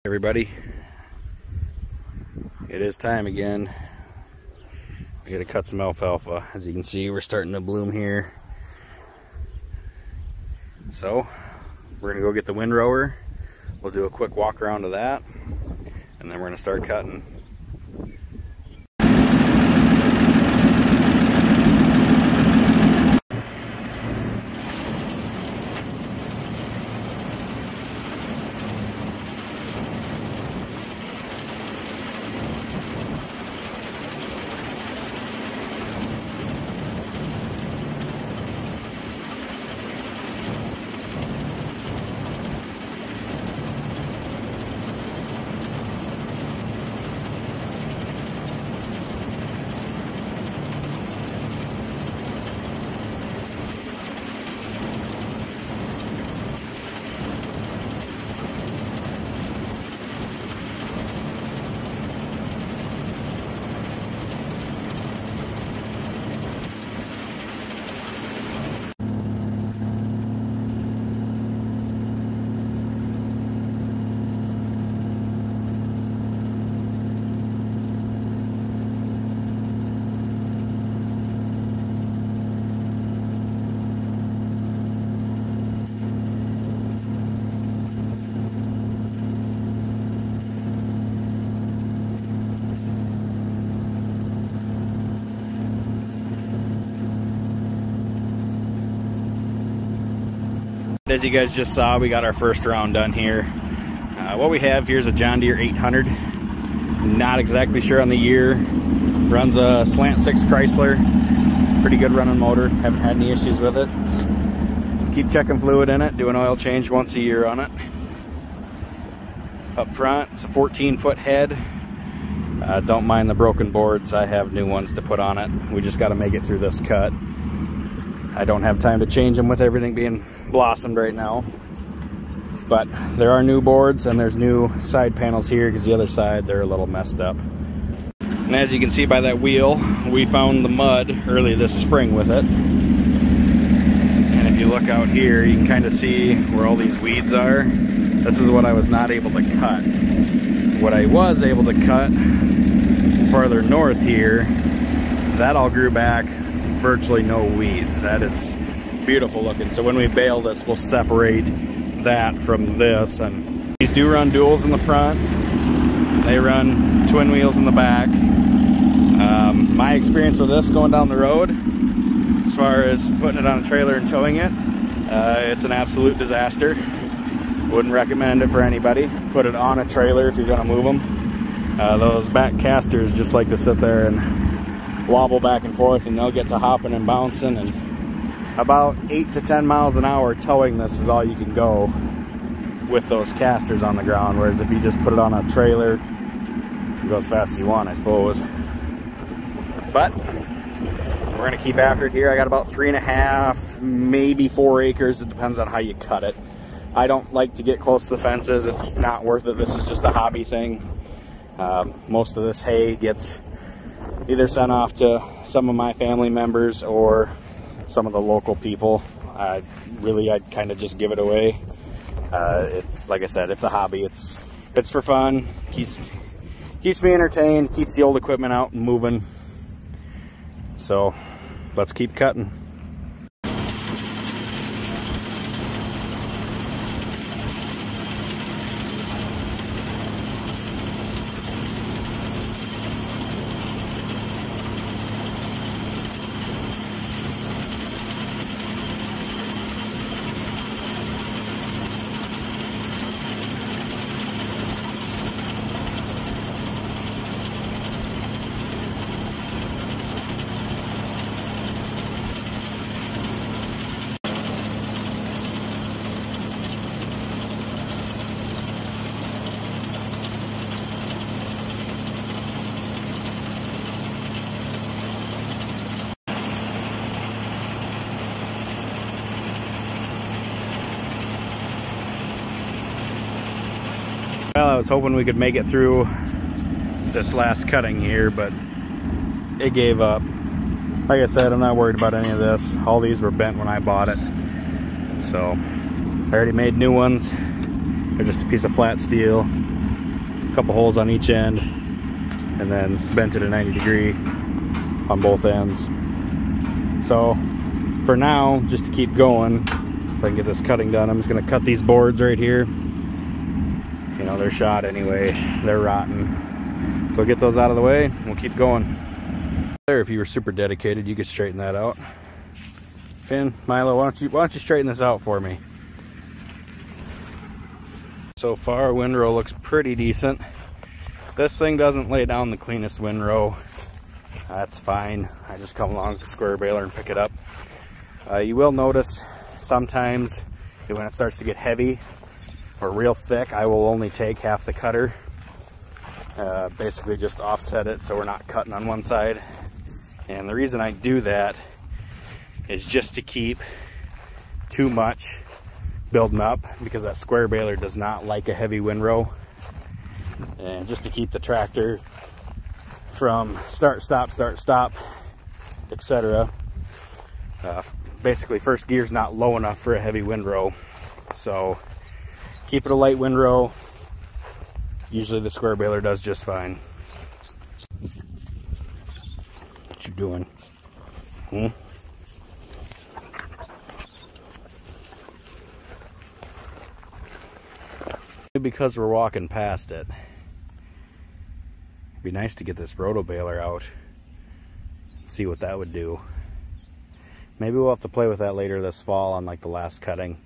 Everybody, it is time again. We gotta cut some alfalfa. As you can see, we're starting to bloom here. So we're gonna go get the windrower. We'll do a quick walk around of that, and then we're gonna start cutting. As you guys just saw, we got our first round done here. What we have here is a John Deere 800. Not exactly sure on the year. Runs a slant 6 Chrysler. Pretty good running motor. Haven't had any issues with it. Keep checking fluid in it. Do an oil change once a year on it. Up front, it's a 14-foot head. Don't mind the broken boards. I have new ones to put on it. We just got to make it through this cut. I don't have time to change them with everything being blossomed right now. But there are new boards and there's new side panels here because the other side, they're a little messed up. And as you can see by that wheel, we found the mud early this spring with it. And if you look out here, you can kind of see where all these weeds are. This is what I was not able to cut. What I was able to cut farther north here, that all grew back. Virtually no weeds. That is beautiful looking. So when we bale this, we'll separate that from this. And these do run duals in the front. They run twin wheels in the back. My experience with this going down the road, as far as putting it on a trailer and towing it, it's an absolute disaster. Wouldn't recommend it for anybody. Put it on a trailer if you're going to move them. Those back casters just like to sit there and wobble back and forth, and they'll get to hopping and bouncing, and about 8 to 10 miles an hour towing this is all you can go with those casters on the ground, whereas if you just put it on a trailer, you go as fast as you want, I suppose. But we're gonna keep after it here. I got about 3.5, maybe 4 acres. It depends on how you cut it. I don't like to get close to the fences. It's not worth it. This is just a hobby thing. Most of this hay gets either sent off to some of my family members or some of the local people. I'd kind of just give it away. It's like I said, it's a hobby. It's for fun. Keeps me entertained. Keeps the old equipment out and moving. So let's keep cutting. Well, I was hoping we could make it through this last cutting here, but it gave up. Like I said, I'm not worried about any of this. All these were bent when I bought it. So I already made new ones. They're just a piece of flat steel. couple holes on each end, and then bent it a 90 degree on both ends. So for now, just to keep going, if I can get this cutting done, I'm just going to cut these boards right here. You know, they're shot anyway, they're rotten. So get those out of the way, and we'll keep going. There, if you were super dedicated, you could straighten that out. Finn, Milo, why don't you straighten this out for me? So far, windrow looks pretty decent. This thing doesn't lay down the cleanest windrow. That's fine. I just come along with the square baler and pick it up. You will notice sometimes when it starts to get heavy or real thick, I will only take half the cutter. Basically just offset it so we're not cutting on one side. And the reason I do that is just to keep too much building up, because that square baler does not like a heavy windrow, and just to keep the tractor from start stop etc. Basically first gear's not low enough for a heavy windrow, so keep it a light windrow. Usually the square baler does just fine. What you doing? Because we're walking past it, it'd be nice to get this roto baler out, see what that would do. Maybe we'll have to play with that later this fall on like the last cutting.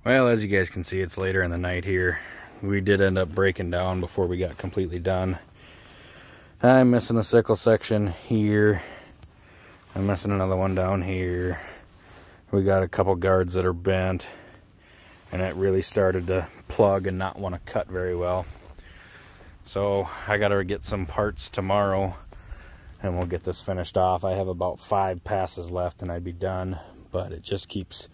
Well, as you guys can see, it's later in the night here. We did end up breaking down before we got completely done. I'm missing a sickle section here. I'm missing another one down here. We got a couple guards that are bent, and it really started to plug and not want to cut very well. So I got to get some parts tomorrow, and we'll get this finished off. I have about 5 passes left and I'd be done, but it just keeps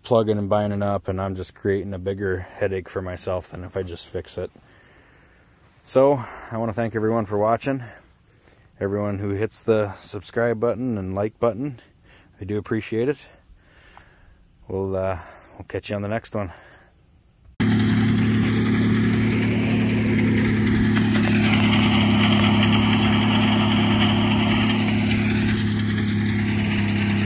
plugging and binding up, and I'm just creating a bigger headache for myself than if I just fix it. So I want to thank everyone for watching, everyone who hits the subscribe button and like button. I do appreciate it. We'll catch you on the next one.